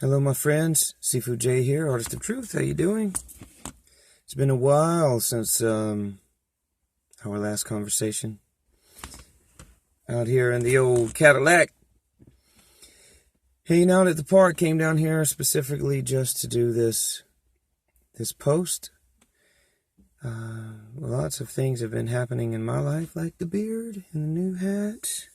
Hello, my friends. Sifu J here, Artist of Truth. How you doing? It's been a while since our last conversation. Out here in the old Cadillac. Hanging out at the park. Came down here specifically just to do this post. Lots of things have been happening in my life, like the beard and the new hat.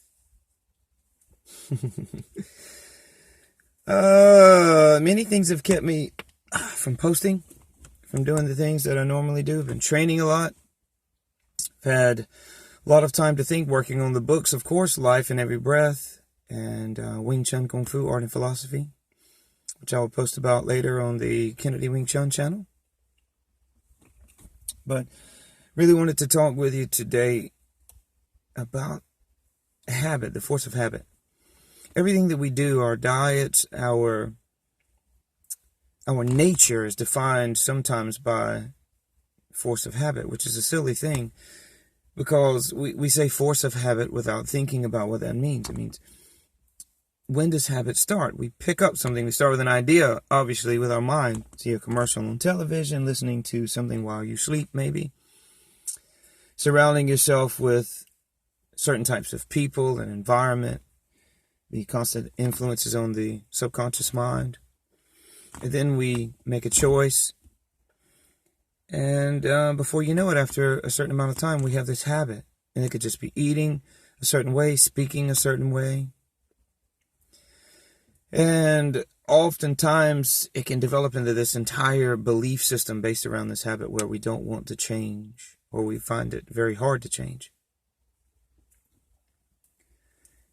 Many things have kept me from posting, from doing the things that I normally do. I've been training a lot. I've had a lot of time to think, working on the books, of course, Life in Every Breath, and Wing Chun Kung Fu, Art and Philosophy, which I will post about later on the Kennedy Wing Chun channel. But really wanted to talk with you today about habit, the force of habit. Everything that we do, our diets, our nature is defined sometimes by force of habit, which is a silly thing because we say force of habit without thinking about what that means. It means, when does habit start? We pick up something. We start with an idea, obviously, with our mind. See a commercial on television, listening to something while you sleep, maybe. Surrounding yourself with certain types of people and environment. The constant influences on the subconscious mind. And then we make a choice. And before you know it, after a certain amount of time, we have this habit. And it could just be eating a certain way, speaking a certain way. And oftentimes, it can develop into this entire belief system based around this habit where we don't want to change, or we find it very hard to change.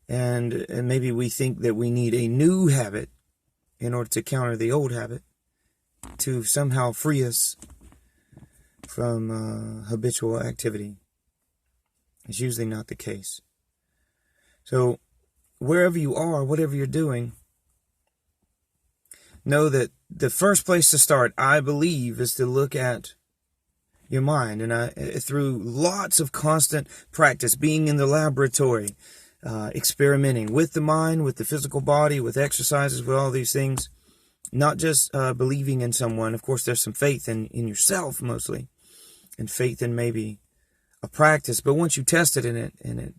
And maybe we think that we need a new habit in order to counter the old habit to somehow free us from habitual activity. It's usually not the case. So wherever you are, whatever you're doing, know that the first place to start, I believe, is to look at your mind. And through lots of constant practice, being in the laboratory, experimenting with the mind, with the physical body, with exercises, with all these things. Not just believing in someone. Of course, there's some faith in yourself mostly. And faith in maybe a practice. But once you test it and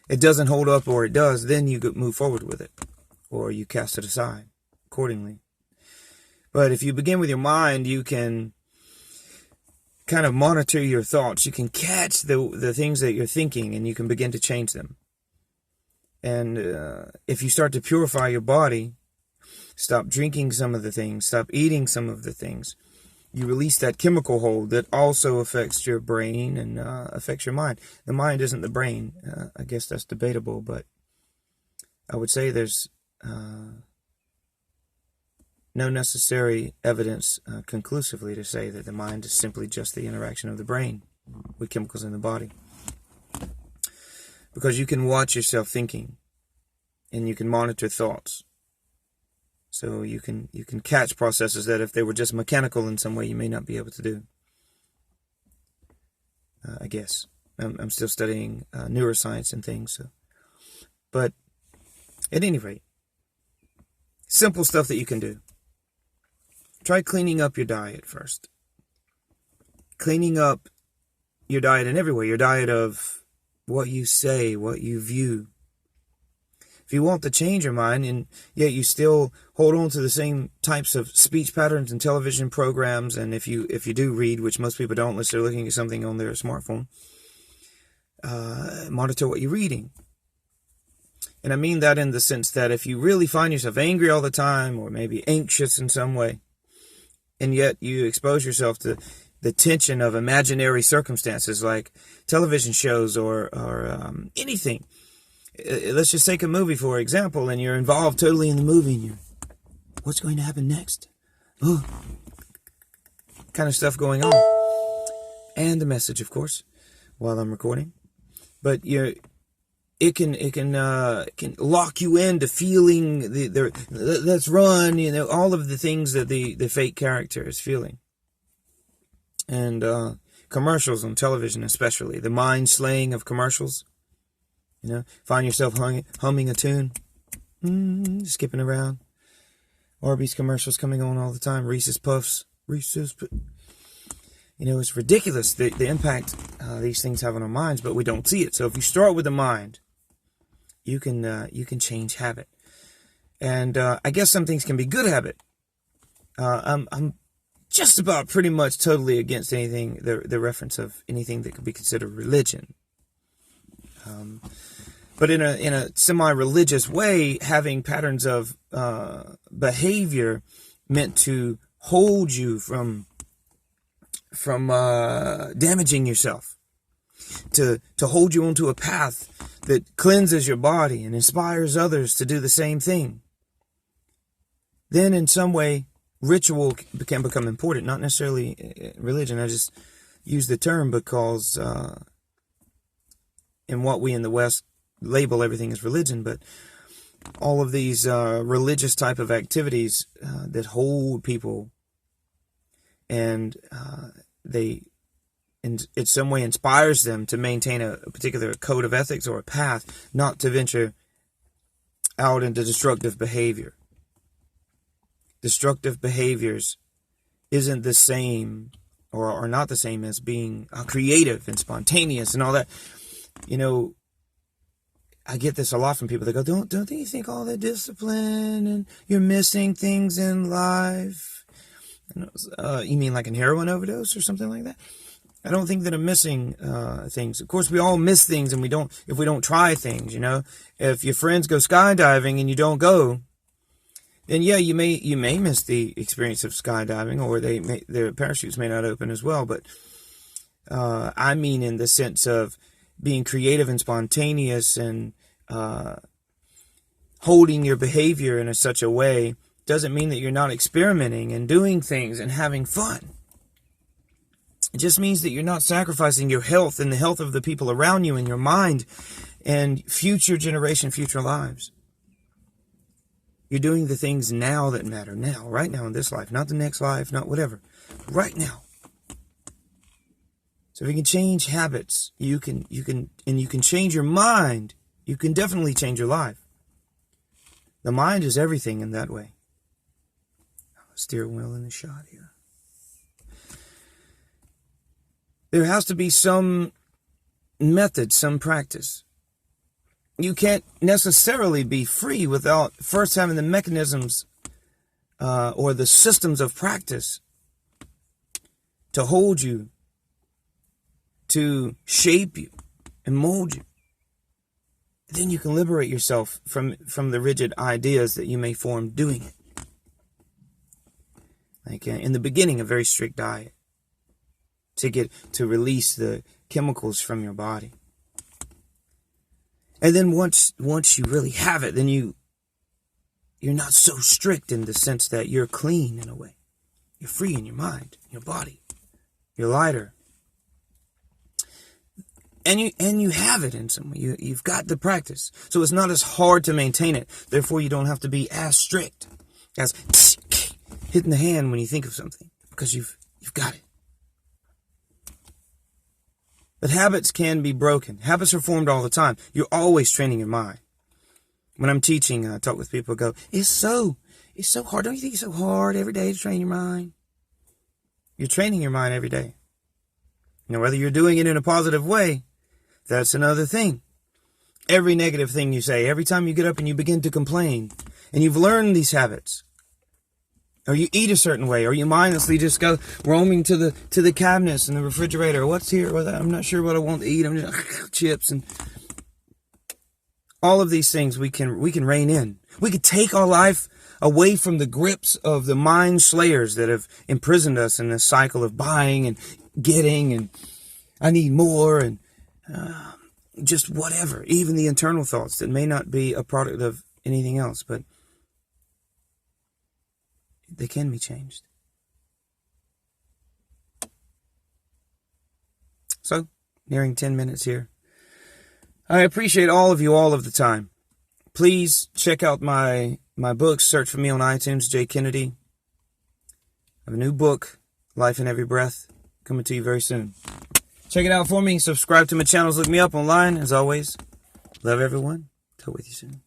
it doesn't hold up, or it does, then you could move forward with it. Or you cast it aside accordingly. But if you begin with your mind, you can kind of monitor your thoughts. You can catch the things that you're thinking, and you can begin to change them. And if you start to purify your body, stop drinking some of the things, stop eating some of the things, you release that chemical hold that also affects your brain and affects your mind. The mind isn't the brain. I guess that's debatable, but I would say there's no necessary evidence conclusively to say that the mind is simply just the interaction of the brain with chemicals in the body. Because you can watch yourself thinking, and you can monitor thoughts. So you can catch processes that if they were just mechanical in some way, you may not be able to do. I guess. I'm still studying neuroscience and things. So. But at any rate, simple stuff that you can do. Try cleaning up your diet first. Cleaning up your diet in every way. Your diet of what you say, what you view. If you want to change your mind, and yet you still hold on to the same types of speech patterns and television programs, and if you do read, which most people don't unless they're looking at something on their smartphone, monitor what you're reading. And I mean that in the sense that if you really find yourself angry all the time, or maybe anxious in some way, and yet you expose yourself to the tension of imaginary circumstances like television shows or anything. Let's just take a movie, for example, and you're involved totally in the movie, and what's going to happen next? Oh, kind of stuff going on. And the message, of course, while I'm recording. But it can lock you into feeling the let's run, all of the things that the fake character is feeling. And commercials on television especially, the mind slaying of commercials. Find yourself humming a tune, skipping around. Arby's commercials coming on all the time. Reese's Puffs. It's ridiculous the impact these things have on our minds, but we don't see it. So if you start with the mind, you can change habit. And I guess some things can be good habit. I'm just about pretty much totally against anything, the reference of anything that could be considered religion. But in a semi-religious way, having patterns of behavior meant to hold you from damaging yourself, to hold you onto a path that cleanses your body and inspires others to do the same thing. Then in some way, ritual can become important, not necessarily religion. I just use the term because in what we in the West label everything as religion, but all of these religious type of activities that hold people, and they in some way inspires them to maintain a particular code of ethics or a path, not to venture out into destructive behavior. Destructive behaviors isn't the same, or are not the same as being creative and spontaneous and all that. I get this a lot from people. They go, don't you think all that discipline and you're missing things in life? And you mean like a heroin overdose or something like that? I don't think that I'm missing things. Of course, we all miss things, and if we don't try things. If your friends go skydiving and you don't go, then yeah, you may miss the experience of skydiving, or their parachutes may not open as well. But I mean in the sense of being creative and spontaneous and holding your behavior in such a way doesn't mean that you're not experimenting and doing things and having fun. It just means that you're not sacrificing your health and the health of the people around you and your mind and future generation, future lives. You're doing the things now that matter now, right now in this life, not the next life, not whatever, right now. So if you can change habits, you can change your mind, you can definitely change your life. The mind is everything in that way. Steering wheel in the shot here. There has to be some method, some practice. You can't necessarily be free without first having the mechanisms or the systems of practice to hold you, to shape you and mold you. Then you can liberate yourself from the rigid ideas that you may form doing it. Like in the beginning, a very strict diet to release the chemicals from your body. And then once you really have it, then you're not so strict in the sense that you're clean in a way. You're free in your mind, your body. You're lighter. And you have it in some way. You've got the practice. So it's not as hard to maintain it. Therefore, you don't have to be as strict as hitting the hand when you think of something, because you've got it. But habits can be broken. Habits are formed all the time. You're always training your mind. When I'm teaching, I talk with people, go, it's so hard. Don't you think it's so hard every day to train your mind? You're training your mind every day. Whether you're doing it in a positive way, that's another thing. Every negative thing you say, every time you get up and you begin to complain, and you've learned these habits, or you eat a certain way, or you mindlessly just go roaming to the cabinets and the refrigerator. What's here? Or I'm not sure what I want to eat. I'm just chips and all of these things. We can rein in. We could take our life away from the grips of the mind slayers that have imprisoned us in this cycle of buying and getting, and I need more, and just whatever. Even the internal thoughts that may not be a product of anything else, but they can be changed. So, nearing 10 minutes here. I appreciate all of you all of the time. Please check out my books. Search for me on iTunes, Jay Kennedy. I have a new book, Life in Every Breath, coming to you very soon. Check it out for me. Subscribe to my channels. Look me up online. As always, love everyone. Talk with you soon.